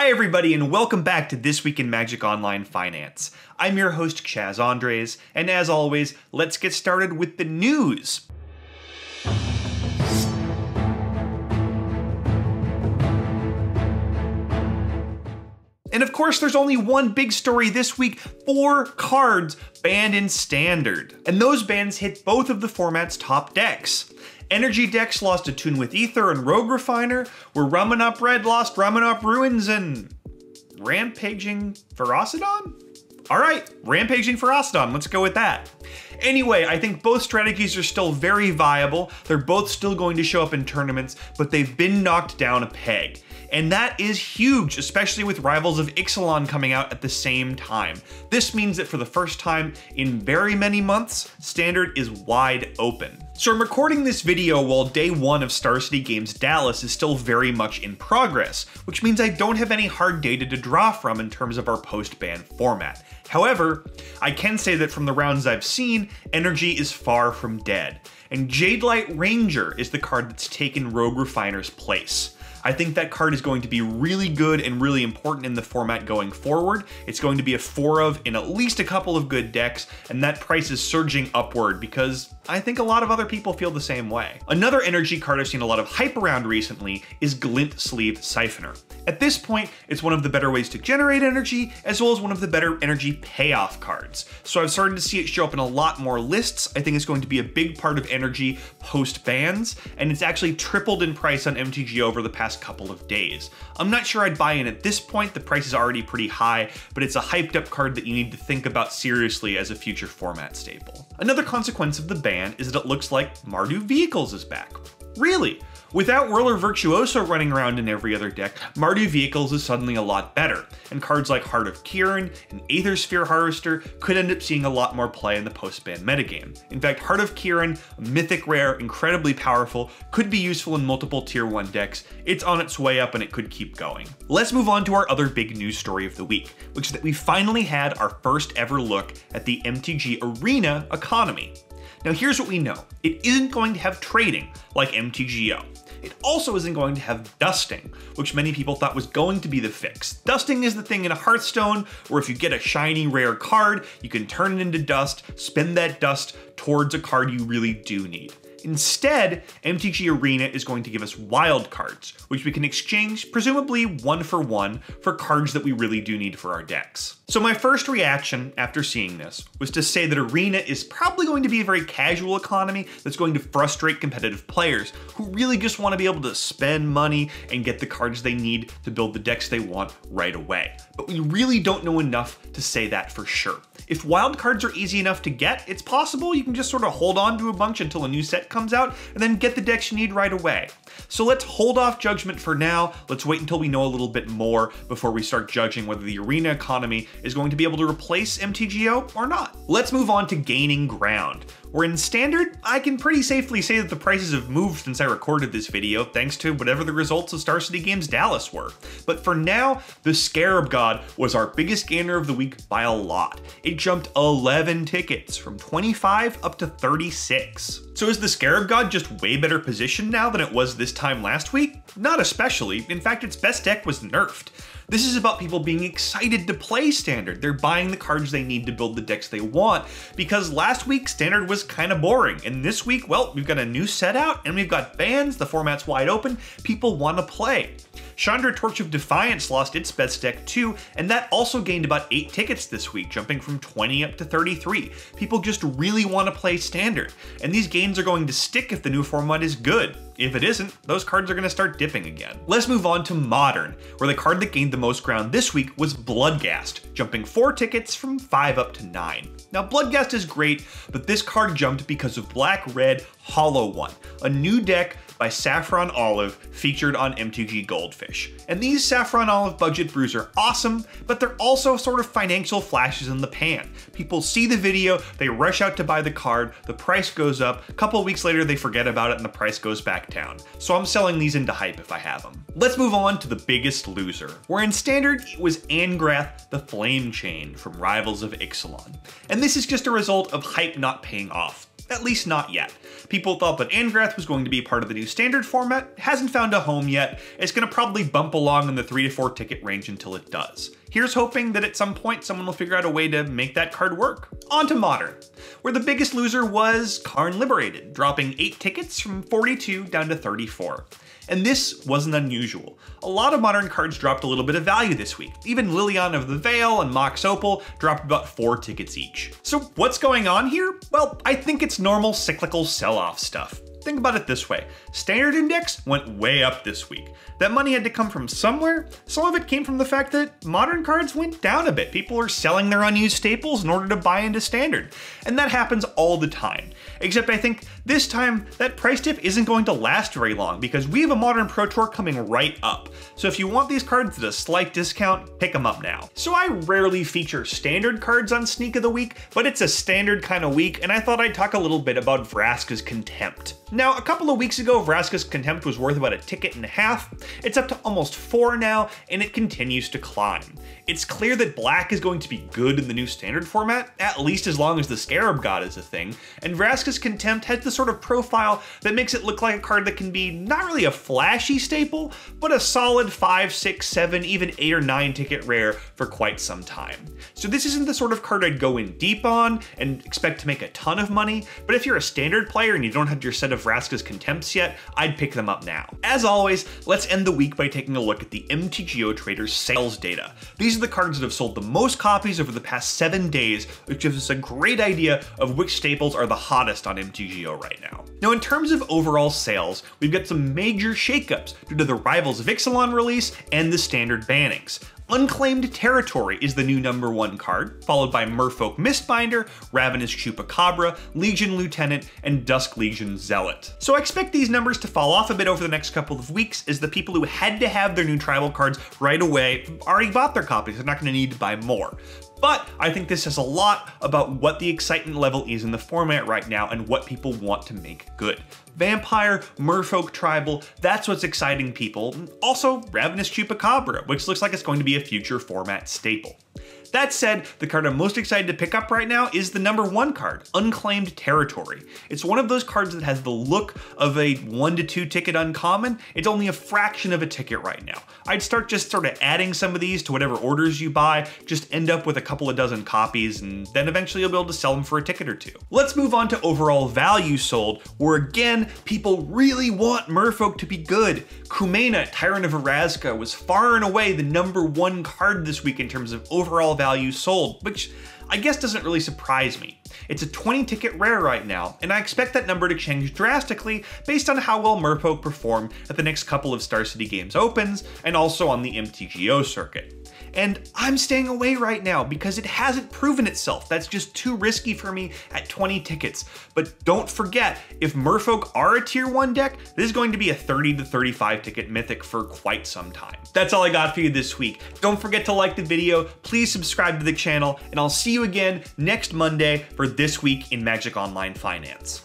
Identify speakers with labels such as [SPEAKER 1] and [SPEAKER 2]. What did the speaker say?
[SPEAKER 1] Hi everybody and welcome back to This Week in Magic Online Finance. I'm your host Chaz Andres, and as always, let's get started with the news. And of course, there's only one big story this week: 4 cards banned in Standard. And those bans hit both of the format's top decks. Energy decks lost Attune with Ether and Rogue Refiner, where Ramunap Red lost Ramunap Ruins and Rampaging Ferocidon? Alright, Rampaging Ferocidon, let's go with that. Anyway, I think both strategies are still very viable. They're both still going to show up in tournaments, but they've been knocked down a peg. And that is huge, especially with Rivals of Ixalan coming out at the same time. This means that for the first time in very many months, Standard is wide open. So I'm recording this video while day 1 of Star City Games Dallas is still very much in progress, which means I don't have any hard data to draw from in terms of our post-ban format. However, I can say that from the rounds I've seen, Energy is far from dead, and Jadelight Ranger is the card that's taken Rogue Refiner's place. I think that card is going to be really good and really important in the format going forward. It's going to be a 4 of in at least a couple of good decks, and that price is surging upward because I think a lot of other people feel the same way. Another energy card I've seen a lot of hype around recently is Glint Sleeve Siphoner. At this point, it's one of the better ways to generate energy, as well as one of the better energy payoff cards. So I've started to see it show up in a lot more lists. I think it's going to be a big part of energy post bans, and it's actually tripled in price on MTGO over the past couple of days. I'm not sure I'd buy in at this point. The price is already pretty high, but it's a hyped up card that you need to think about seriously as a future format staple. Another consequence of the ban is that it looks like Mardu Vehicles is back. Really? Without Whirler Virtuoso running around in every other deck, Mardu Vehicles is suddenly a lot better, and cards like Heart of Kiran and Aethersphere Harvester could end up seeing a lot more play in the post-ban metagame. In fact, Heart of Kiran, a mythic rare, incredibly powerful, could be useful in multiple tier 1 decks. It's on its way up and it could keep going. Let's move on to our other big news story of the week, which is that we finally had our first ever look at the MTG Arena economy. Now here's what we know. It isn't going to have trading like MTGO. It also isn't going to have dusting, which many people thought was going to be the fix. Dusting is the thing in a Hearthstone where if you get a shiny rare card, you can turn it into dust, spend that dust towards a card you really do need. Instead, MTG Arena is going to give us wild cards, which we can exchange, presumably 1 for 1, for cards that we really do need for our decks. So my first reaction after seeing this was to say that Arena is probably going to be a very casual economy that's going to frustrate competitive players who really just want to be able to spend money and get the cards they need to build the decks they want right away. But we really don't know enough to say that for sure. If wild cards are easy enough to get, it's possible you can just sort of hold on to a bunch until a new set comes out and then get the decks you need right away. So let's hold off judgment for now. Let's wait until we know a little bit more before we start judging whether the Arena economy is going to be able to replace MTGO or not. Let's move on to gaining ground. Where in Standard, I can pretty safely say that the prices have moved since I recorded this video thanks to whatever the results of Star City Games Dallas were. But for now, the Scarab God was our biggest gainer of the week by a lot. It jumped 11 tickets from 25 up to 36. So is the Scarab God just way better positioned now than it was this time last week? Not especially. In fact, its best deck was nerfed. This is about people being excited to play Standard. They're buying the cards they need to build the decks they want, because last week Standard was kind of boring, and this week, well, we've got a new set out and we've got bans, the format's wide open, people want to play. Chandra Torch of Defiance lost its best deck too, and that also gained about 8 tickets this week, jumping from 20 up to 33. People just really want to play Standard, and these gains are going to stick if the new format is good. If it isn't, those cards are going to start dipping again. Let's move on to Modern, where the card that gained the most ground this week was Bloodghast, jumping 4 tickets from 5 up to 9. Now Bloodghast is great, but this card jumped because of Black-Red Hollow One, a new deck by Saffron Olive featured on MTG Goldfish. And these Saffron Olive budget brews are awesome, but they're also sort of financial flashes in the pan. People see the video, they rush out to buy the card, the price goes up, a couple weeks later they forget about it and the price goes back down. So I'm selling these into hype if I have them. Let's move on to the biggest loser, where in Standard it was Angrath the Flame Chain from Rivals of Ixalan. And this is just a result of hype not paying off. At least not yet. People thought that Angrath was going to be part of the new standard format, hasn't found a home yet. It's going to probably bump along in the 3 to 4 ticket range until it does. Here's hoping that at some point someone will figure out a way to make that card work. On to Modern, where the biggest loser was Karn Liberated, dropping 8 tickets from 42 down to 34. And this wasn't unusual. A lot of Modern cards dropped a little bit of value this week. Even Liliana of the Veil and Mox Opal dropped about 4 tickets each. So what's going on here? Well, I think it's normal cyclical sell-off stuff. Think about it this way. Standard Index went way up this week. That money had to come from somewhere. Some of it came from the fact that Modern cards went down a bit. People are selling their unused staples in order to buy into Standard. And that happens all the time. Except I think this time that price dip isn't going to last very long because we have a Modern Pro Tour coming right up. So if you want these cards at a slight discount, pick them up now. So I rarely feature Standard cards on Sneak of the Week, but it's a Standard kind of week, and I thought I'd talk a little bit about Vraska's Contempt. Now, a couple of weeks ago, Vraska's Contempt was worth about 1.5 tickets. It's up to almost 4 now, and it continues to climb. It's clear that black is going to be good in the new Standard format, at least as long as the Scarab God is a thing, and Vraska's Contempt has the sort of profile that makes it look like a card that can be not really a flashy staple, but a solid 5, 6, 7, even 8 or 9 ticket rare for quite some time. So this isn't the sort of card I'd go in deep on and expect to make a ton of money, but if you're a Standard player and you don't have your set of Vraska's Contempts yet, I'd pick them up now. As always, let's end the week by taking a look at the MTGO Traders sales data. These are the cards that have sold the most copies over the past 7 days, which gives us a great idea of which staples are the hottest on MTGO right now. Now, in terms of overall sales, we've got some major shakeups due to the Rivals of Ixalan release and the Standard bannings. Unclaimed Territory is the new #1 card, followed by Merfolk Mistbinder, Ravenous Chupacabra, Legion Lieutenant, and Dusk Legion Zealot. So I expect these numbers to fall off a bit over the next couple of weeks as the people who had to have their new tribal cards right away already bought their copies. They're not going to need to buy more. But I think this says a lot about what the excitement level is in the format right now and what people want to make good. Vampire, Merfolk Tribal, that's what's exciting people. Also, Ravenous Chupacabra, which looks like it's going to be a future format staple. That said, the card I'm most excited to pick up right now is the #1 card, Unclaimed Territory. It's one of those cards that has the look of a 1 to 2 ticket uncommon. It's only a fraction of a ticket right now. I'd start just sort of adding some of these to whatever orders you buy, just end up with a couple of dozen copies, and then eventually you'll be able to sell them for a ticket or 2. Let's move on to overall value sold, where again, people really want Merfolk to be good. Kumena, Tyrant of Erazka, was far and away the #1 card this week in terms of overall value sold, which I guess doesn't really surprise me. It's a 20 ticket rare right now, and I expect that number to change drastically based on how well Merfolk perform at the next couple of Star City Games Opens, and also on the MTGO circuit. And I'm staying away right now because it hasn't proven itself. That's just too risky for me at 20 tickets. But don't forget, if Merfolk are a tier 1 deck, this is going to be a 30 to 35 ticket mythic for quite some time. That's all I got for you this week. Don't forget to like the video, please subscribe to the channel, and I'll see you again next Monday for This Week in Magic Online Finance.